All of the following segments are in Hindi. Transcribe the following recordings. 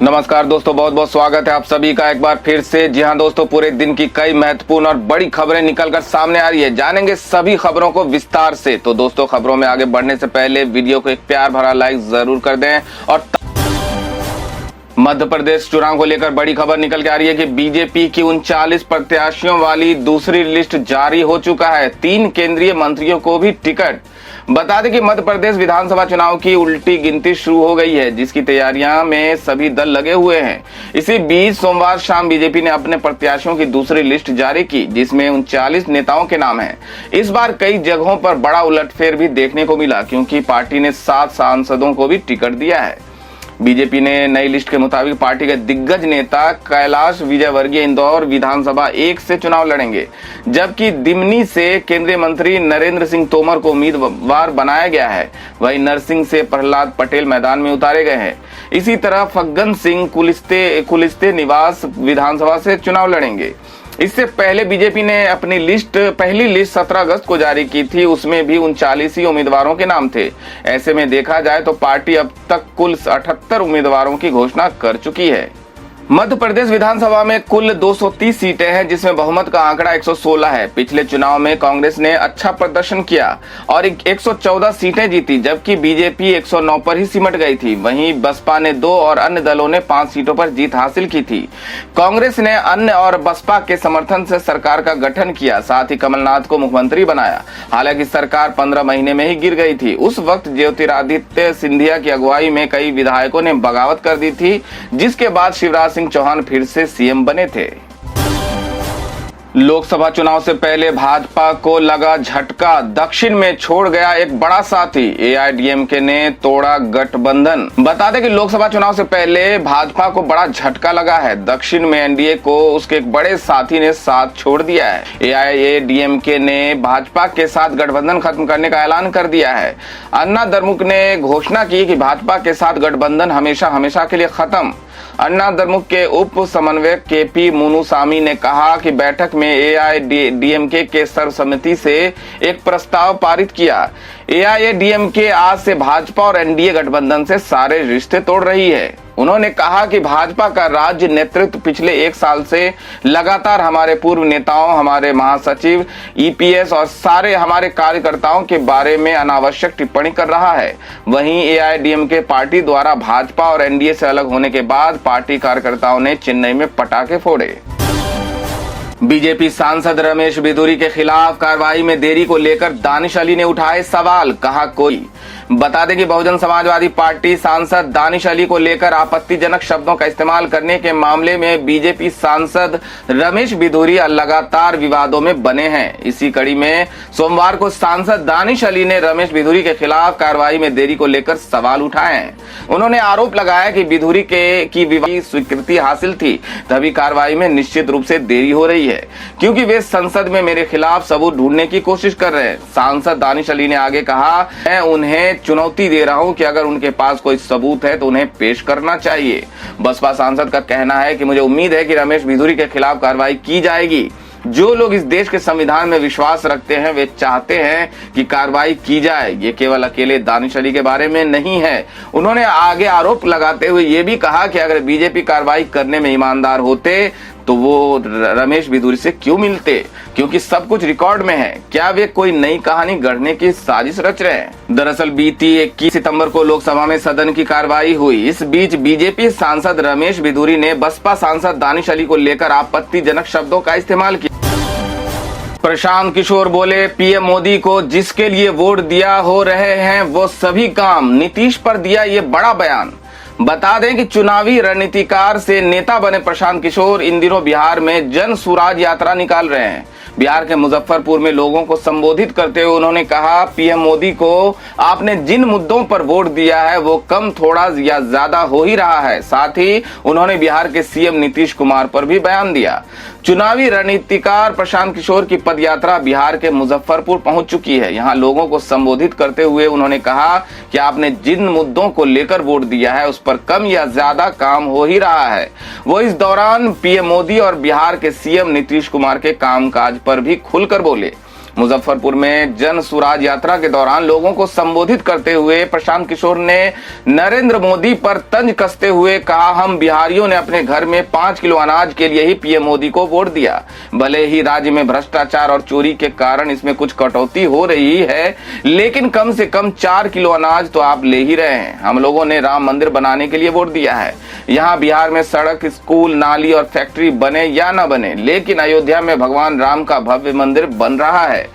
नमस्कार दोस्तों, बहुत बहुत स्वागत है आप सभी का एक बार फिर से। जी हां दोस्तों, पूरे दिन की कई महत्वपूर्ण और बड़ी खबरें निकलकर सामने आ रही है। जानेंगे सभी खबरों को विस्तार से। तो दोस्तों, खबरों में आगे बढ़ने से पहले वीडियो को एक प्यार भरा लाइक जरूर कर दें। और मध्य प्रदेश चुनाव को लेकर बड़ी खबर निकल के आ रही है कि बीजेपी की 39 प्रत्याशियों वाली दूसरी लिस्ट जारी हो चुका है। 3 केंद्रीय मंत्रियों को भी टिकट। बता दें कि मध्य प्रदेश विधानसभा चुनाव की उल्टी गिनती शुरू हो गई है, जिसकी तैयारियां में सभी दल लगे हुए हैं। इसी बीच सोमवार शाम बीजेपी ने अपने प्रत्याशियों की दूसरी लिस्ट जारी की, जिसमें 39 नेताओं के नाम हैं। इस बार कई जगहों पर बड़ा उलटफेर भी देखने को मिला, क्योंकि पार्टी ने 7 सांसदों को भी टिकट दिया है। बीजेपी ने नई लिस्ट के मुताबिक पार्टी के दिग्गज नेता कैलाश विजयवर्गीय इंदौर विधानसभा 1 से चुनाव लड़ेंगे, जबकि दिमनी से केंद्रीय मंत्री नरेंद्र सिंह तोमर को उम्मीदवार बनाया गया है। वहीं नरसिंह से प्रहलाद पटेल मैदान में उतारे गए हैं। इसी तरह फग्गन सिंह कुलिस्ते निवास विधानसभा से चुनाव लड़ेंगे। इससे पहले बीजेपी ने अपनी पहली लिस्ट 17 अगस्त को जारी की थी। उसमें भी 39 ही उम्मीदवारों के नाम थे। ऐसे में देखा जाए तो पार्टी अब तक कुल 78 उम्मीदवारों की घोषणा कर चुकी है। मध्य प्रदेश विधानसभा में कुल 230 सीटें हैं, जिसमें बहुमत का आंकड़ा 116 है। पिछले चुनाव में कांग्रेस ने अच्छा प्रदर्शन किया और 114 सीटें जीती, जबकि बीजेपी 109 पर ही सिमट गई थी। वहीं बसपा ने 2 और अन्य दलों ने 5 सीटों पर जीत हासिल की थी। कांग्रेस ने अन्य और बसपा के समर्थन से सरकार का गठन किया, साथ ही कमलनाथ को मुख्यमंत्री बनाया। हालांकि सरकार 15 महीने में ही गिर गई थी। उस वक्त ज्योतिरादित्य सिंधिया की अगुवाई में कई विधायकों ने बगावत कर दी थी, जिसके बाद शिवराज सिंह चौहान फिर से सीएम बने थे। लोकसभा चुनाव से पहले भाजपा को लगा झटका। दक्षिण में छोड़ गया एक बड़ा साथी। एआईएडीएमके ने तोड़ा गठबंधन। बता दें कि लोकसभा चुनाव से पहले भाजपा को बड़ा झटका लगा है। दक्षिण में एनडीए को उसके एक बड़े साथी ने साथ छोड़ दिया है। एआईएडीएमके ने भाजपा के साथ गठबंधन खत्म करने का ऐलान कर दिया है। अन्ना द्रमुक ने घोषणा की कि भाजपा के साथ गठबंधन हमेशा हमेशा के लिए खत्म। अन्ना द्रमुक के उप समन्वयक केपी मुनुसामी ने कहा कि बैठक में एआईएडीएमके के सर्वसम्मति से एक प्रस्ताव पारित किया। एआईएडीएमके आज से भाजपा और एनडीए गठबंधन से सारे रिश्ते तोड़ रही है। उन्होंने कहा कि भाजपा का राज्य नेतृत्व पिछले 1 साल से लगातार हमारे पूर्व नेताओं, हमारे महासचिव, ईपीएस और सारे हमारे कार्यकर्ताओं के बारे में अनावश्यक टिप्पणी कर रहा है। वहीं एआईएडीएमके पार्टी द्वारा भाजपा और एनडीए से अलग होने के बाद पार्टी कार्यकर्ताओं ने चेन्नई में पटाखे फोड़े। बीजेपी सांसद रमेश बिधूरी के खिलाफ कार्रवाई में देरी को लेकर दानिश अली ने उठाए सवाल। कहा कोई। बता दें कि बहुजन समाजवादी पार्टी सांसद दानिश अली को लेकर आपत्तिजनक शब्दों का इस्तेमाल करने के मामले में बीजेपी सांसद रमेश बिधूरी लगातार विवादों में बने हैं। इसी कड़ी में सोमवार को सांसद दानिश अली ने रमेश बिधूरी के खिलाफ कार्रवाई में देरी को लेकर सवाल उठाए हैं। उन्होंने आरोप लगाया कि बिधूरी की विवादित स्वीकृति हासिल थी, तभी कार्रवाई में निश्चित रूप से देरी हो रही है, क्योंकि वे संसद में मेरे खिलाफ सबूत ढूंढने की कोशिश कर रहे हैं। सांसद दानिश अली ने आगे कहा, मैं उन्हें चुनौती दे रहा हूं कि अगर उनके पास कोई सबूत है तो उन्हें पेश करना चाहिए। बसपा सांसद का कहना है कि मुझे उम्मीद है कि रमेश बिधूरी के खिलाफ कार्रवाई की जाएगी। जो लोग इस देश के संविधान में विश्वास रखते हैं वे चाहते हैं कि कार्रवाई की जाए। ये केवल अकेले दानिश अली के बारे में नहीं है। उन्होंने आगे आरोप लगाते हुए ये भी कहा कि अगर बीजेपी कार्रवाई करने में ईमानदार होते तो वो रमेश बिधूरी से क्यों मिलते, क्योंकि सब कुछ रिकॉर्ड में है। क्या वे कोई नई कहानी गढ़ने की साजिश रच रहे हैं? दरअसल बीती 21 सितंबर को लोकसभा में सदन की कार्रवाई हुई। इस बीच बीजेपी सांसद रमेश बिधूरी ने बसपा सांसद दानिश अली को लेकर आपत्तिजनक शब्दों का इस्तेमाल किया। प्रशांत किशोर बोले, पीएम मोदी को जिसके लिए वोट दिया हो रहे हैं वो सभी काम। नीतीश पर दिया ये बड़ा बयान। बता दें कि चुनावी रणनीतिकार से नेता बने प्रशांत किशोर इन दिनों बिहार में जन सुराज यात्रा निकाल रहे हैं। बिहार के मुजफ्फरपुर में लोगों को संबोधित करते हुए उन्होंने कहा, पीएम मोदी को आपने जिन मुद्दों पर वोट दिया है वो कम थोड़ा या ज्यादा हो ही रहा है। साथ ही उन्होंने बिहार के सीएम नीतीश कुमार पर भी बयान दिया। चुनावी रणनीतिकार प्रशांत किशोर की पदयात्रा बिहार के मुजफ्फरपुर पहुंच चुकी है। यहां लोगों को संबोधित करते हुए उन्होंने कहा कि आपने जिन मुद्दों को लेकर वोट दिया है उस पर कम या ज्यादा काम हो ही रहा है। वो इस दौरान पीएम मोदी और बिहार के सीएम नीतीश कुमार के कामकाज पर भी खुलकर बोले। मुजफ्फरपुर में जन सुराज यात्रा के दौरान लोगों को संबोधित करते हुए प्रशांत किशोर ने नरेंद्र मोदी पर तंज कसते हुए कहा, हम बिहारियों ने अपने घर में 5 किलो अनाज के लिए ही पीएम मोदी को वोट दिया। भले ही राज्य में भ्रष्टाचार और चोरी के कारण इसमें कुछ कटौती हो रही है, लेकिन कम से कम 4 किलो अनाज तो आप ले ही रहे हैं। हम लोगों ने राम मंदिर बनाने के लिए वोट दिया है। यहाँ बिहार में सड़क, स्कूल, नाली और फैक्ट्री बने या न बने, लेकिन अयोध्या में भगवान राम का भव्य मंदिर बन रहा है।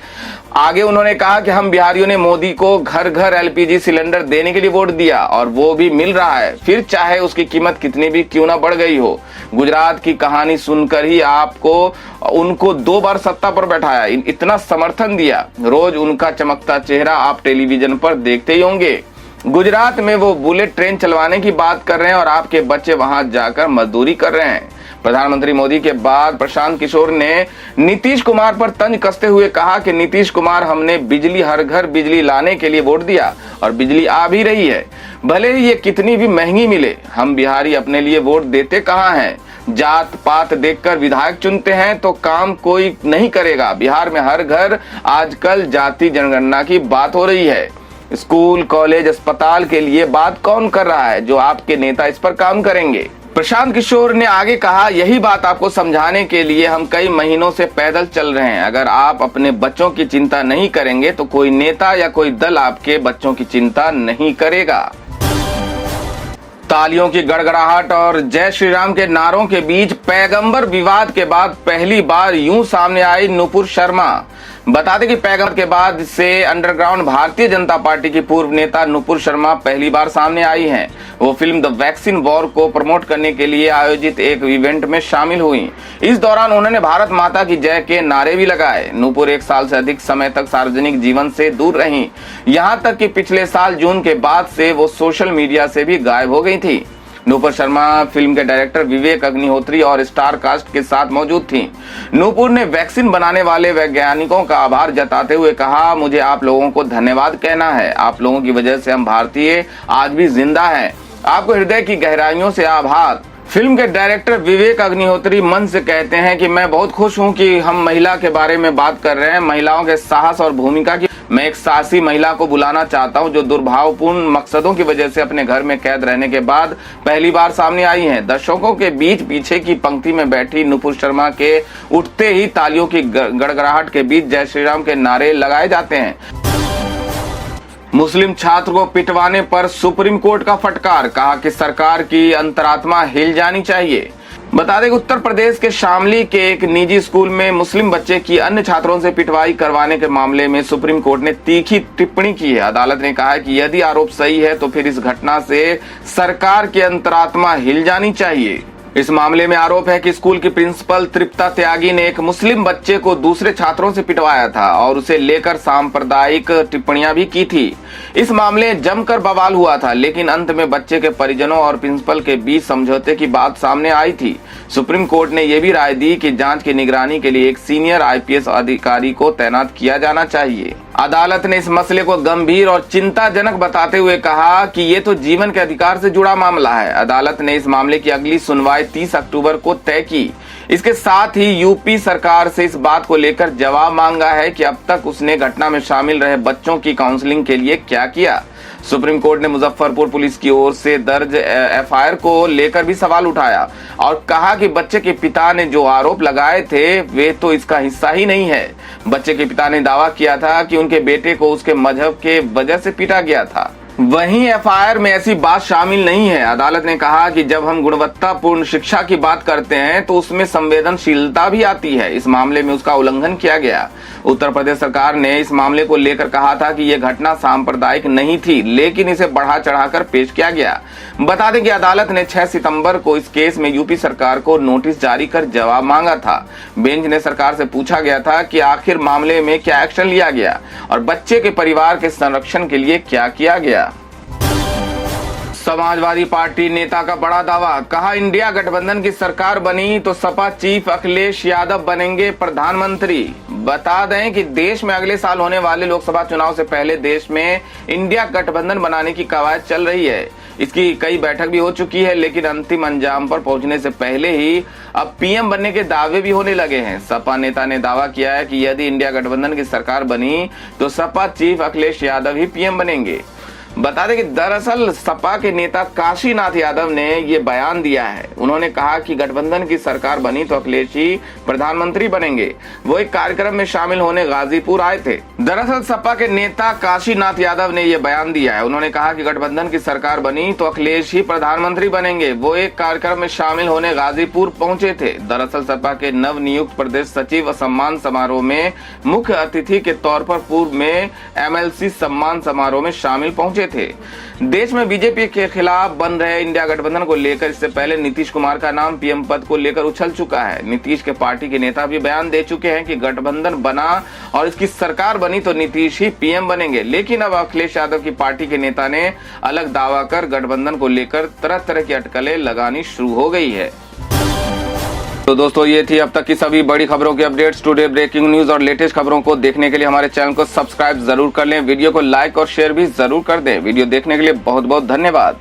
आगे उन्होंने कहा कि हम बिहारियों ने मोदी को घर घर एलपीजी सिलेंडर देने के लिए वोट दिया और वो भी मिल रहा है, फिर चाहे उसकी कीमत कितनी भी क्यों ना बढ़ गई हो। गुजरात की कहानी सुनकर ही आपको उनको 2 बार सत्ता पर बैठाया, इतना समर्थन दिया। रोज उनका चमकता चेहरा आप टेलीविजन पर देखते ही होंगे। गुजरात में वो बुलेट ट्रेन चलवाने की बात कर रहे हैं और आपके बच्चे वहां जाकर मजदूरी कर रहे हैं। प्रधानमंत्री मोदी के बाद प्रशांत किशोर ने नीतीश कुमार पर तंज कसते हुए कहा कि नीतीश कुमार, हमने बिजली, हर घर बिजली लाने के लिए वोट दिया और बिजली आ भी रही है, भले ही ये कितनी भी महंगी मिले। हम बिहारी अपने लिए वोट देते कहाँ हैं? जात पात देखकर विधायक चुनते हैं तो काम कोई नहीं करेगा। बिहार में हर घर आजकल जाति जनगणना की बात हो रही है। स्कूल, कॉलेज, अस्पताल के लिए बात कौन कर रहा है? जो आपके नेता इस पर काम करेंगे। प्रशांत किशोर ने आगे कहा, यही बात आपको समझाने के लिए हम कई महीनों से पैदल चल रहे हैं। अगर आप अपने बच्चों की चिंता नहीं करेंगे तो कोई नेता या कोई दल आपके बच्चों की चिंता नहीं करेगा। तालियों की गड़गड़ाहट और जय श्री राम के नारों के बीच पैगंबर विवाद के बाद पहली बार यूं सामने आई नुपुर शर्मा। बता दें कि पैगंबर के बाद से अंडरग्राउंड भारतीय जनता पार्टी की पूर्व नेता नुपुर शर्मा पहली बार सामने आई हैं। वो फिल्म द वैक्सीन वॉर को प्रमोट करने के लिए आयोजित एक इवेंट में शामिल हुई। इस दौरान उन्होंने भारत माता की जय के नारे भी लगाए। नुपुर 1 साल से अधिक समय तक सार्वजनिक जीवन से दूर रहीं। यहाँ तक कि पिछले साल जून के बाद से वो सोशल मीडिया से भी गायब हो गई थी। नुपुर शर्मा फिल्म के डायरेक्टर विवेक अग्निहोत्री और स्टार कास्ट के साथ मौजूद थीं। नुपुर ने वैक्सीन बनाने वाले वैज्ञानिकों का आभार जताते हुए कहा, मुझे आप लोगों को धन्यवाद कहना है। आप लोगों की वजह से हम भारतीय आज भी जिंदा हैं। आपको हृदय की गहराइयों से आभार। फिल्म के डायरेक्टर विवेक अग्निहोत्री मन से कहते हैं कि मैं बहुत खुश हूं कि हम महिला के बारे में बात कर रहे हैं, महिलाओं के साहस और भूमिका की। मैं एक साहसी महिला को बुलाना चाहता हूं जो दुर्भावपूर्ण मकसदों की वजह से अपने घर में कैद रहने के बाद पहली बार सामने आई हैं। दर्शकों के बीच पीछे की पंक्ति में बैठी नुपुर शर्मा के उठते ही तालियों की गड़गड़ाहट के बीच जय श्री राम के नारे लगाए जाते हैं। मुस्लिम छात्र को पिटवाने पर सुप्रीम कोर्ट का फटकार, कहा कि सरकार की अंतरात्मा हिल जानी चाहिए। बता दें कि उत्तर प्रदेश के शामली के एक निजी स्कूल में मुस्लिम बच्चे की अन्य छात्रों से पिटवाई करवाने के मामले में सुप्रीम कोर्ट ने तीखी टिप्पणी की है। अदालत ने कहा है कि यदि आरोप सही है तो फिर इस घटना से सरकार की अंतरात्मा हिल जानी चाहिए। इस मामले में आरोप है कि स्कूल की प्रिंसिपल तृप्ता त्यागी ने एक मुस्लिम बच्चे को दूसरे छात्रों से पिटवाया था और उसे लेकर सांप्रदायिक टिप्पणियां भी की थी। इस मामले जमकर बवाल हुआ था, लेकिन अंत में बच्चे के परिजनों और प्रिंसिपल के बीच समझौते की बात सामने आई थी। सुप्रीम कोर्ट ने यह भी राय दी कि जांच की निगरानी के लिए एक सीनियर आईपीएस अधिकारी को तैनात किया जाना चाहिए। अदालत ने इस मसले को गंभीर और चिंताजनक बताते हुए कहा कि ये तो जीवन के अधिकार से जुड़ा मामला है। अदालत ने इस मामले की अगली सुनवाई 30 अक्टूबर को तय की। इसके साथ ही यूपी सरकार से इस बात को लेकर जवाब मांगा है कि अब तक उसने घटना में शामिल रहे बच्चों की काउंसलिंग के लिए क्या किया। सुप्रीम कोर्ट ने मुजफ्फरपुर पुलिस की ओर से दर्ज एफआईआर को लेकर भी सवाल उठाया और कहा कि बच्चे के पिता ने जो आरोप लगाए थे वे तो इसका हिस्सा ही नहीं है। बच्चे के पिता ने दावा किया था कि उनके बेटे को उसके मजहब के वजह से पीटा गया था। वहीं एफआईआर में ऐसी बात शामिल नहीं है। अदालत ने कहा कि जब हम गुणवत्तापूर्ण शिक्षा की बात करते हैं तो उसमें संवेदनशीलता भी आती है। इस मामले में उसका उल्लंघन किया गया। उत्तर प्रदेश सरकार ने इस मामले को लेकर कहा था कि यह घटना सांप्रदायिक नहीं थी, लेकिन इसे बढ़ा चढ़ाकर पेश किया गया। बता दें कि अदालत ने 6 सितंबर को इस केस में यूपी सरकार को नोटिस जारी कर जवाब मांगा था। बेंच ने सरकार से पूछा गया था कि आखिर मामले में क्या एक्शन लिया गया और बच्चे के परिवार के संरक्षण के लिए क्या किया गया। समाजवादी पार्टी नेता का बड़ा दावा, कहा इंडिया गठबंधन की सरकार बनी तो सपा चीफ अखिलेश यादव बनेंगे प्रधानमंत्री। बता दें कि देश में अगले साल होने वाले लोकसभा चुनाव से पहले देश में इंडिया गठबंधन बनाने की कवायद चल रही है। इसकी कई बैठक भी हो चुकी है, लेकिन अंतिम अंजाम पर पहुंचने से पहले ही अब पीएम बनने के दावे भी होने लगे हैं। सपा नेता ने दावा किया है कि यदि इंडिया गठबंधन की सरकार बनी तो सपा चीफ अखिलेश यादव ही पीएम बनेंगे। बता दें कि दरअसल सपा के नेता काशीनाथ यादव ने ये बयान दिया है। उन्होंने कहा कि गठबंधन की सरकार बनी तो अखिलेश ही प्रधानमंत्री बनेंगे। वो एक कार्यक्रम में शामिल होने गाजीपुर आए थे। दरअसल सपा के नेता काशीनाथ यादव ने ये बयान दिया है। उन्होंने कहा कि गठबंधन की सरकार बनी तो अखिलेश ही प्रधानमंत्री बनेंगे। वो एक कार्यक्रम में शामिल होने गाजीपुर पहुंचे थे। दरअसल सपा के नव नियुक्त प्रदेश सचिव सम्मान समारोह में मुख्य अतिथि के तौर पर पूर्व में MLC सम्मान समारोह में शामिल पहुंचे थे। देश में बीजेपी के खिलाफ बन रहे इंडिया गठबंधन को लेकर इससे पहले नीतीश कुमार का नाम पीएम पद को लेकर उछल चुका है। नीतीश के पार्टी के नेता भी बयान दे चुके हैं कि गठबंधन बना और इसकी सरकार बनी तो नीतीश ही पीएम बनेंगे। लेकिन अब अखिलेश यादव की पार्टी के नेता ने अलग दावा कर गठबंधन को लेकर तरह तरह की अटकलें लगानी शुरू हो गई है। तो दोस्तों, ये थी अब तक की सभी बड़ी खबरों की अपडेट्स। टुडे ब्रेकिंग न्यूज और लेटेस्ट खबरों को देखने के लिए हमारे चैनल को सब्सक्राइब जरूर कर लें। वीडियो को लाइक और शेयर भी जरूर कर दें। वीडियो देखने के लिए बहुत बहुत धन्यवाद।